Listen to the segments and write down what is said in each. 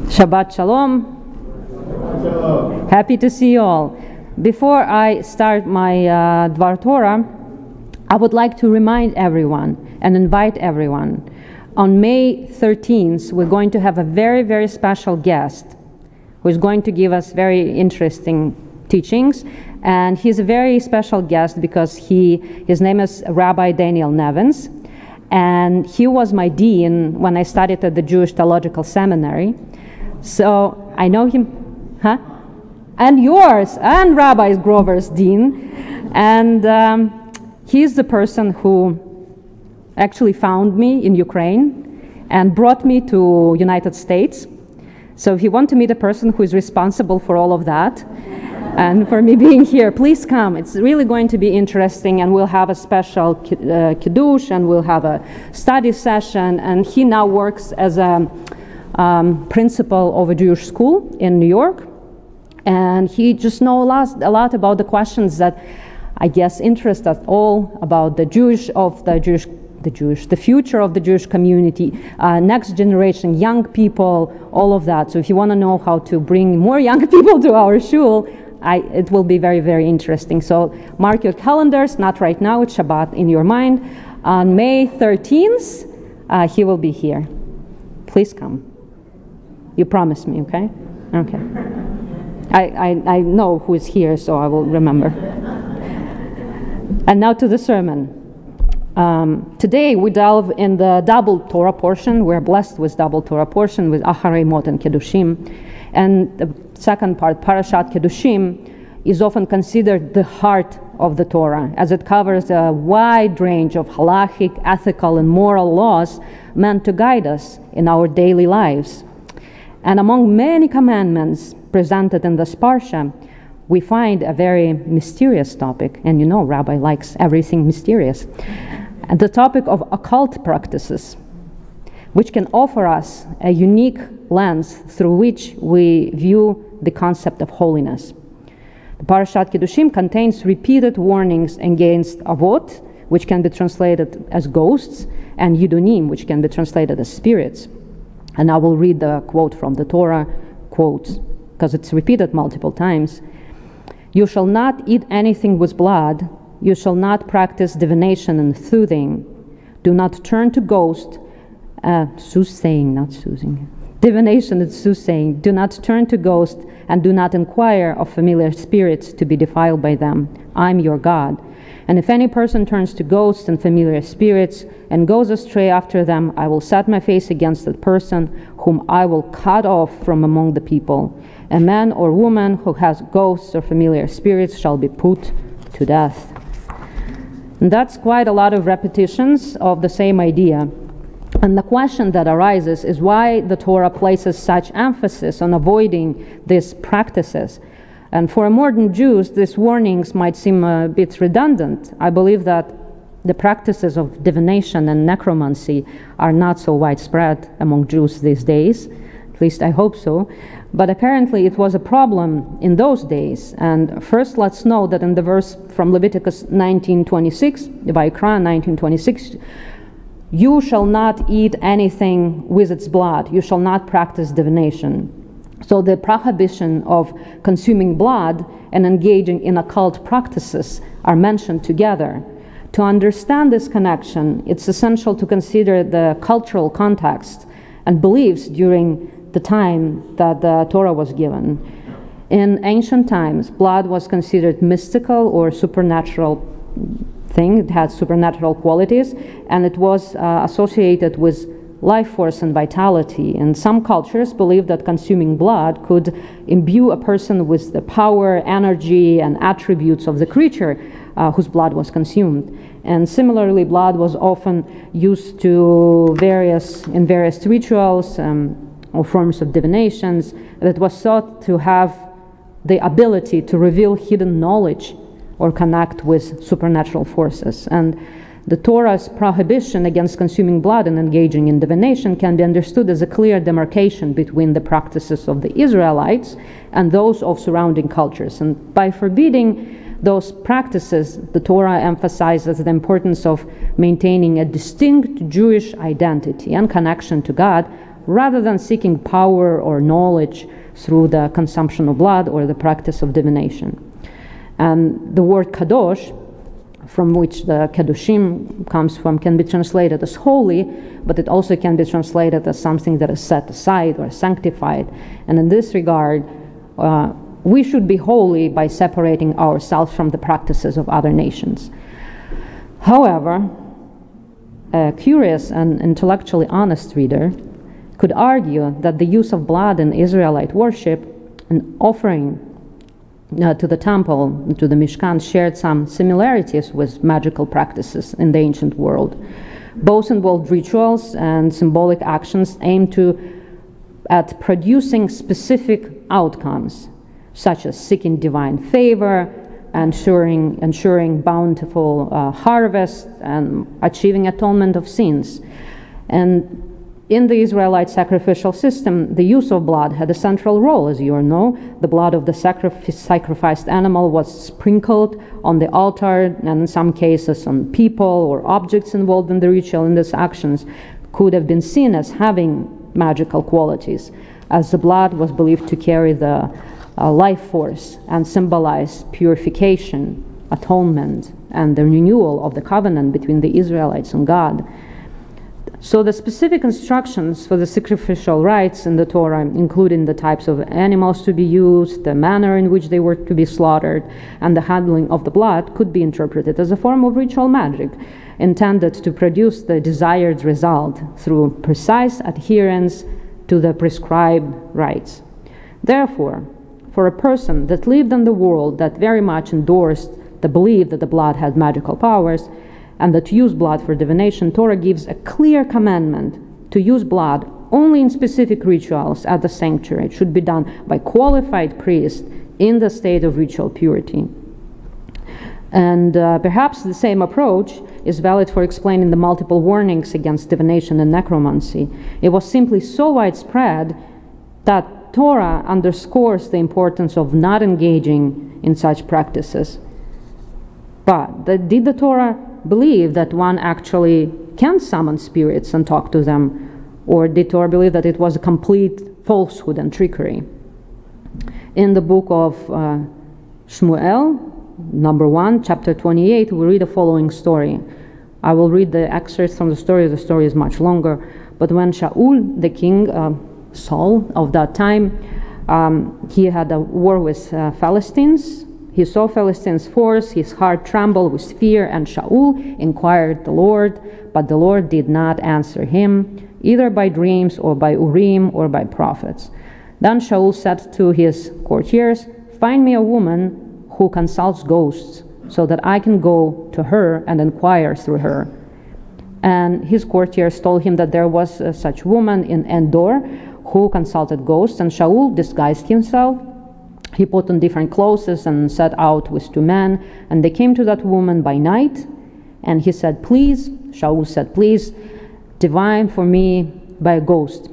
Shabbat Shalom. Happy to see you all. Before I start my Dvar Torah, I would like to remind everyone and invite everyone. On May 13th, we're going to have a very, very special guest who is going to give us very interesting teachings. And he's a very special guest because his name is Rabbi Daniel Nevins. And he was my dean when I studied at the Jewish Theological Seminary. So I know him, and yours, and Rabbi Grover's dean. And he's the person who actually found me in Ukraine and brought me to United States. So if you want to meet a person who is responsible for all of that and for me being here, please come. It's really going to be interesting, and we'll have a special kiddush, and we'll have a study session. And he now works as a principal of a Jewish school in New York, and he just knows a lot about the questions that I guess interest us all about the future of the Jewish community, next generation, young people, all of that. So if you want to know how to bring more young people to our shul, it will be very, very interesting. So mark your calendars, not right now, it's Shabbat in your mind. On May 13th, he will be here. Please come. You promise me, okay? Okay. I know who is here, so I will remember. And now to the sermon. Today we delve in the double Torah portion. We're blessed with double Torah portion with Acharei, Mot, and Kedoshim. And the second part, Parashat Kedoshim, is often considered the heart of the Torah, as it covers a wide range of halachic, ethical, and moral laws meant to guide us in our daily lives. And among many commandments presented in this parsha, we find a very mysterious topic. And you know, Rabbi likes everything mysterious. And the topic of occult practices, which can offer us a unique lens through which we view the concept of holiness. The Parashat Kedoshim contains repeated warnings against avot, which can be translated as ghosts, and yudonim, which can be translated as spirits. And I will read the quote from the Torah, quotes, because it's repeated multiple times. You shall not eat anything with blood. You shall not practice divination and soothing. Do not turn to ghosts, soothsaying, not soothing. Divination and soothsaying. Do not turn to ghosts, and do not inquire of familiar spirits to be defiled by them. I'm your God. And if any person turns to ghosts and familiar spirits and goes astray after them, I will set my face against that person, whom I will cut off from among the people. A man or woman who has ghosts or familiar spirits shall be put to death. And that's quite a lot of repetitions of the same idea. And the question that arises is why the Torah places such emphasis on avoiding these practices. And for modern Jews, these warnings might seem a bit redundant. I believe that the practices of divination and necromancy are not so widespread among Jews these days. At least I hope so. But apparently it was a problem in those days. And first let's know that in the verse from Leviticus 19:26, Vayikra 19:26, you shall not eat anything with its blood. You shall not practice divination. So the prohibition of consuming blood and engaging in occult practices are mentioned together. To understand this connection, it's essential to consider the cultural context and beliefs during the time that the Torah was given. In ancient times, blood was considered mystical or supernatural thing. It had supernatural qualities, and it was associated with life force and vitality. And some cultures believed that consuming blood could imbue a person with the power, energy, and attributes of the creature whose blood was consumed. And similarly, blood was often used in various rituals or forms of divinations that was thought to have the ability to reveal hidden knowledge or connect with supernatural forces. And The Torah's prohibition against consuming blood and engaging in divination can be understood as a clear demarcation between the practices of the Israelites and those of surrounding cultures. And by forbidding those practices, the Torah emphasizes the importance of maintaining a distinct Jewish identity and connection to God, rather than seeking power or knowledge through the consumption of blood or the practice of divination. And the word kadosh, from which the Kedoshim comes from, can be translated as holy, but it also can be translated as something that is set aside or sanctified. And in this regard, we should be holy by separating ourselves from the practices of other nations. However, a curious and intellectually honest reader could argue that the use of blood in Israelite worship and offering to the temple, to the Mishkan, shared some similarities with magical practices in the ancient world. Both involved rituals and symbolic actions aimed at producing specific outcomes, such as seeking divine favor, ensuring bountiful harvest, and achieving atonement of sins. And in the Israelite sacrificial system, the use of blood had a central role, as you all know. The blood of the sacrificed animal was sprinkled on the altar, and in some cases on people or objects involved in the ritual. And these actions could have been seen as having magical qualities, as the blood was believed to carry the life force and symbolize purification, atonement, and the renewal of the covenant between the Israelites and God. So the specific instructions for the sacrificial rites in the Torah, including the types of animals to be used, the manner in which they were to be slaughtered, and the handling of the blood, could be interpreted as a form of ritual magic, intended to produce the desired result through precise adherence to the prescribed rites. Therefore, for a person that lived in the world that very much endorsed the belief that the blood had magical powers, and that to use blood for divination, Torah gives a clear commandment to use blood only in specific rituals at the sanctuary. It should be done by qualified priests in the state of ritual purity. And perhaps the same approach is valid for explaining the multiple warnings against divination and necromancy. It was simply so widespread that Torah underscores the importance of not engaging in such practices. But did the Torah believe that one actually can summon spirits and talk to them? Or did Torah believe that it was a complete falsehood and trickery? In the book of Shmuel, number 1, chapter 28, we read the following story. I will read the excerpts from the story. The story is much longer. But when Shaul, the king, Saul of that time, he had a war with Philistines. He saw Philistines' force, his heart trembled with fear, and Shaul inquired the Lord, but the Lord did not answer him, either by dreams or by Urim or by prophets. Then Shaul said to his courtiers, "Find me a woman who consults ghosts, so that I can go to her and inquire through her." And his courtiers told him that there was such woman in Endor who consulted ghosts, and Shaul disguised himself. He put on different clothes and set out with 2 men, and they came to that woman by night, and he said, "Please," Shaul said, "please, divine for me by a ghost.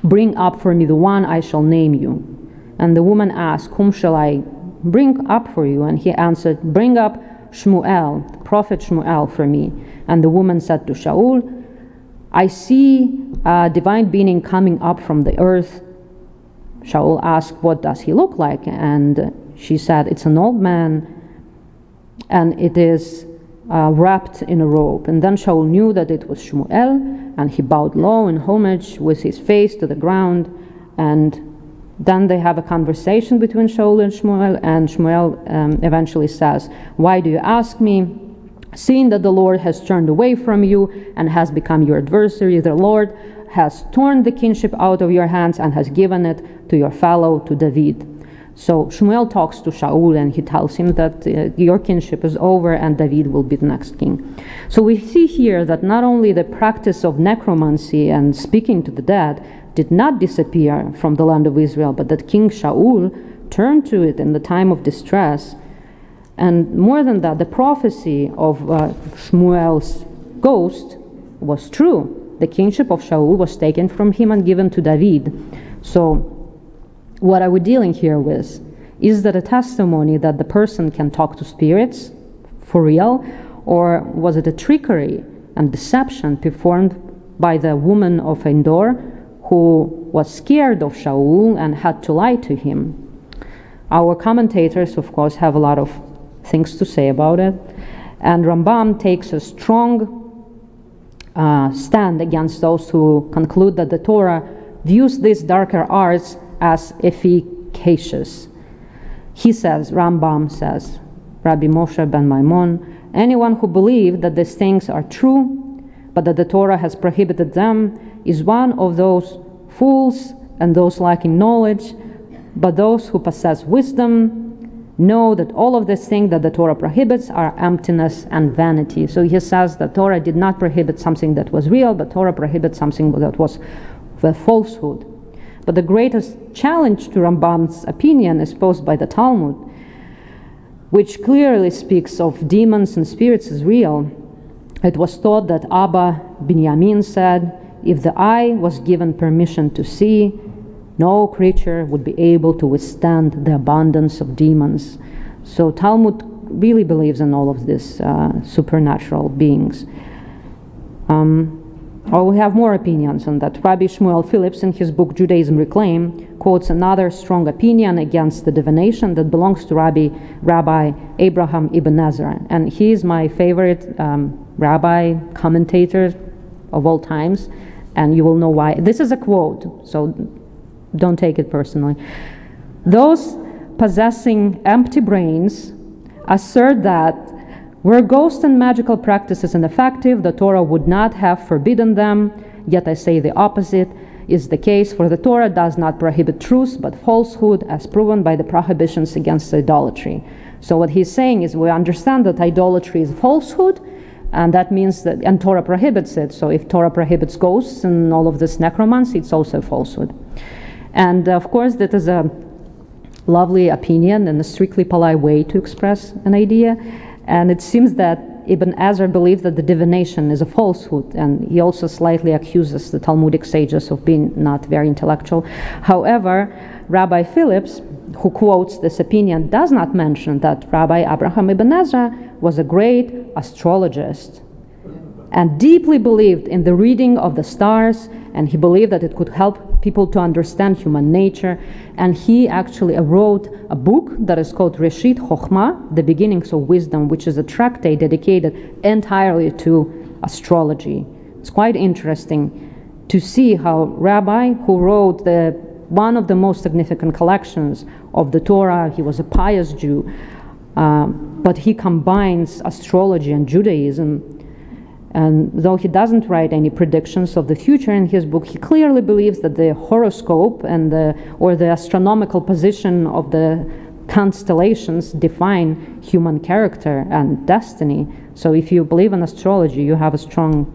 Bring up for me the one I shall name you." And the woman asked, "Whom shall I bring up for you?" And he answered, "Bring up Shmuel, the prophet Shmuel, for me." And the woman said to Shaul, "I see a divine being coming up from the earth." Shaul asked, "What does he look like?" And she said, "It's an old man, and it is wrapped in a robe." And then Shaul knew that it was Shmuel, and he bowed low in homage with his face to the ground. And then they have a conversation between Shaul and Shmuel eventually says, "Why do you ask me? Seeing that the Lord has turned away from you and has become your adversary, the Lord has torn the kingship out of your hands and has given it to your fellow, to David." So Shmuel talks to Shaul, and he tells him that your kingship is over and David will be the next king. So we see here that not only the practice of necromancy and speaking to the dead did not disappear from the land of Israel, but that King Shaul turned to it in the time of distress. And more than that, the prophecy of Shmuel's ghost was true. The kingship of Shaul was taken from him and given to David. So what are we dealing here with? Is that a testimony that the person can talk to spirits for real, or was it a trickery and deception performed by the woman of Endor who was scared of Shaul and had to lie to him? Our commentators, of course, have a lot of things to say about it, and Rambam takes a strong stand against those who conclude that the Torah views these darker arts as efficacious. He says, Rambam says, Rabbi Moshe ben Maimon, anyone who believes that these things are true, but that the Torah has prohibited them, is one of those fools and those lacking knowledge, but those who possess wisdom know that all of these things that the Torah prohibits are emptiness and vanity. So he says that Torah did not prohibit something that was real, but Torah prohibits something that was the falsehood. But the greatest challenge to Rambam's opinion is posed by the Talmud, which clearly speaks of demons and spirits as real. It was taught that Abba Binyamin said, if the eye was given permission to see, no creature would be able to withstand the abundance of demons. So Talmud really believes in all of these supernatural beings. We have more opinions on that. Rabbi Shmuel Phillips, in his book Judaism Reclaimed, quotes another strong opinion against the divination that belongs to Rabbi Abraham Ibn Ezra. And he is my favorite rabbi commentator of all times, and you will know why. This is a quote, so don't take it personally. Those possessing empty brains assert that were ghost and magical practices ineffective, the Torah would not have forbidden them. Yet I say the opposite is the case, for the Torah does not prohibit truth but falsehood, as proven by the prohibitions against idolatry. So what he's saying is we understand that idolatry is falsehood, and that means that, and Torah prohibits it. So if Torah prohibits ghosts and all of this necromancy, it's also falsehood. And of course, that is a lovely opinion and a strictly polite way to express an idea. And it seems that Ibn Ezra believes that the divination is a falsehood, and he also slightly accuses the Talmudic sages of being not very intellectual. However, Rabbi Phillips, who quotes this opinion, does not mention that Rabbi Abraham Ibn Ezra was a great astrologist and deeply believed in the reading of the stars, and he believed that it could help people to understand human nature. And he actually wrote a book that is called Reshit Chochmah, the beginnings of wisdom, which is a tractate dedicated entirely to astrology. It's quite interesting to see how Rabbi, who wrote one of the most significant collections of the Torah, he was a pious Jew, but he combines astrology and Judaism. And though he doesn't write any predictions of the future in his book, he clearly believes that the horoscope and or the astronomical position of the constellations define human character and destiny. So if you believe in astrology, you have a strong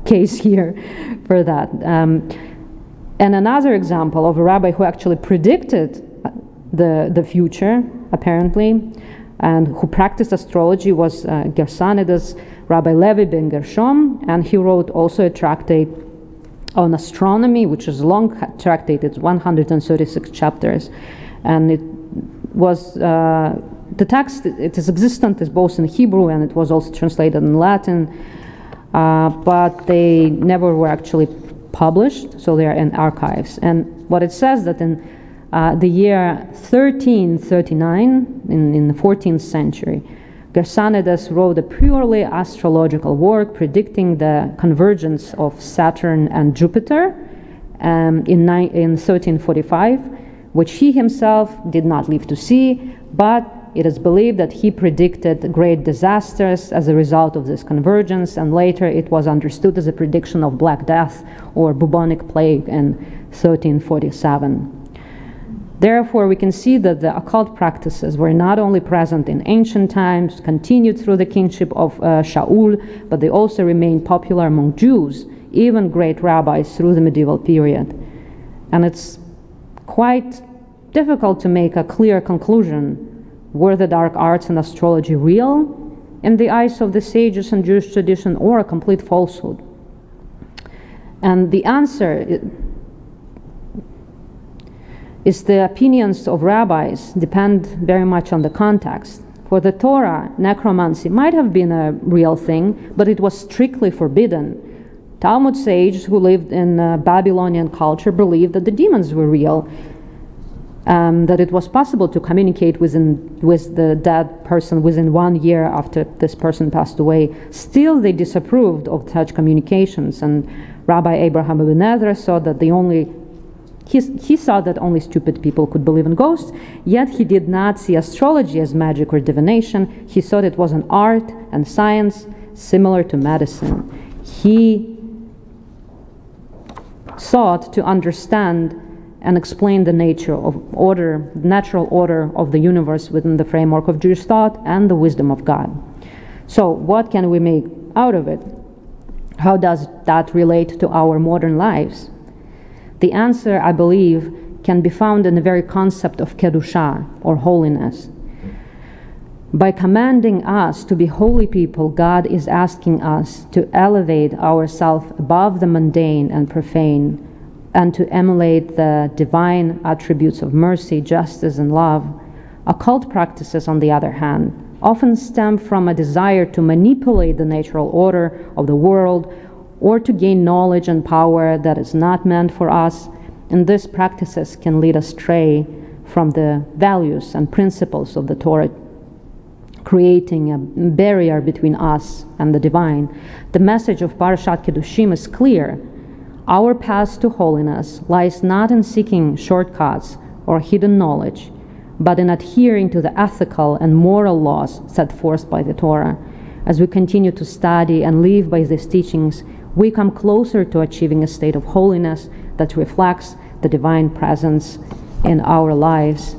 case here for that. And another example of a rabbi who actually predicted the future, apparently, and who practiced astrology was Gersonides, Rabbi Levi ben Gershom, and he wrote also a tractate on astronomy, which is a long tractate. It's 136 chapters, and it was the text. It is existent is both in Hebrew and it was also translated in Latin, but they never were actually published, so they are in archives. And what it says that in the year 1339, in the 14th century, Gersonides wrote a purely astrological work predicting the convergence of Saturn and Jupiter in 1345, which he himself did not live to see, but it is believed that he predicted great disasters as a result of this convergence, and later it was understood as a prediction of Black Death or bubonic plague in 1347. Therefore, we can see that the occult practices were not only present in ancient times, continued through the kingship of Shaul, but they also remained popular among Jews, even great rabbis, through the medieval period. And it's quite difficult to make a clear conclusion Were the dark arts and astrology real in the eyes of the sages and Jewish tradition, or a complete falsehood? And the answer is the opinions of rabbis depend very much on the context. For the Torah, necromancy might have been a real thing, but it was strictly forbidden. Talmud sages who lived in Babylonian culture believed that the demons were real, that it was possible to communicate with the dead person within 1 year after this person passed away. Still, they disapproved of such communications, and Rabbi Abraham Ibn Ezra saw that he saw that only stupid people could believe in ghosts, yet he did not see astrology as magic or divination. He thought it was an art and science similar to medicine. He sought to understand and explain the nature of order, natural order of the universe within the framework of Jewish thought and the wisdom of God. So what can we make out of it? How does that relate to our modern lives? The answer, I believe, can be found in the very concept of Kedusha, or holiness. By commanding us to be holy people, God is asking us to elevate ourselves above the mundane and profane, and to emulate the divine attributes of mercy, justice, and love. Occult practices, on the other hand, often stem from a desire to manipulate the natural order of the world, or to gain knowledge and power that is not meant for us, and these practices can lead astray from the values and principles of the Torah, creating a barrier between us and the divine. The message of Parashat Kedoshim is clear. Our path to holiness lies not in seeking shortcuts or hidden knowledge, but in adhering to the ethical and moral laws set forth by the Torah. As we continue to study and live by these teachings, we come closer to achieving a state of holiness that reflects the divine presence in our lives.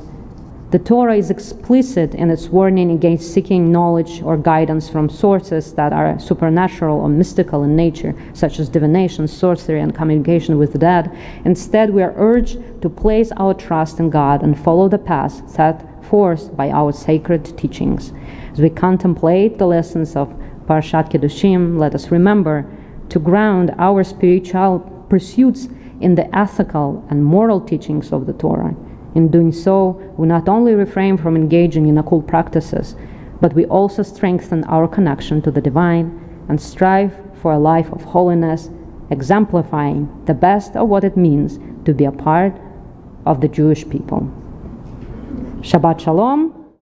The Torah is explicit in its warning against seeking knowledge or guidance from sources that are supernatural or mystical in nature, such as divination, sorcery, and communication with the dead. Instead, we are urged to place our trust in God and follow the path set forth by our sacred teachings. As we contemplate the lessons of Parashat Kedoshim, let us remember to ground our spiritual pursuits in the ethical and moral teachings of the Torah. In doing so, we not only refrain from engaging in occult practices, but we also strengthen our connection to the divine and strive for a life of holiness, exemplifying the best of what it means to be a part of the Jewish people. Shabbat Shalom.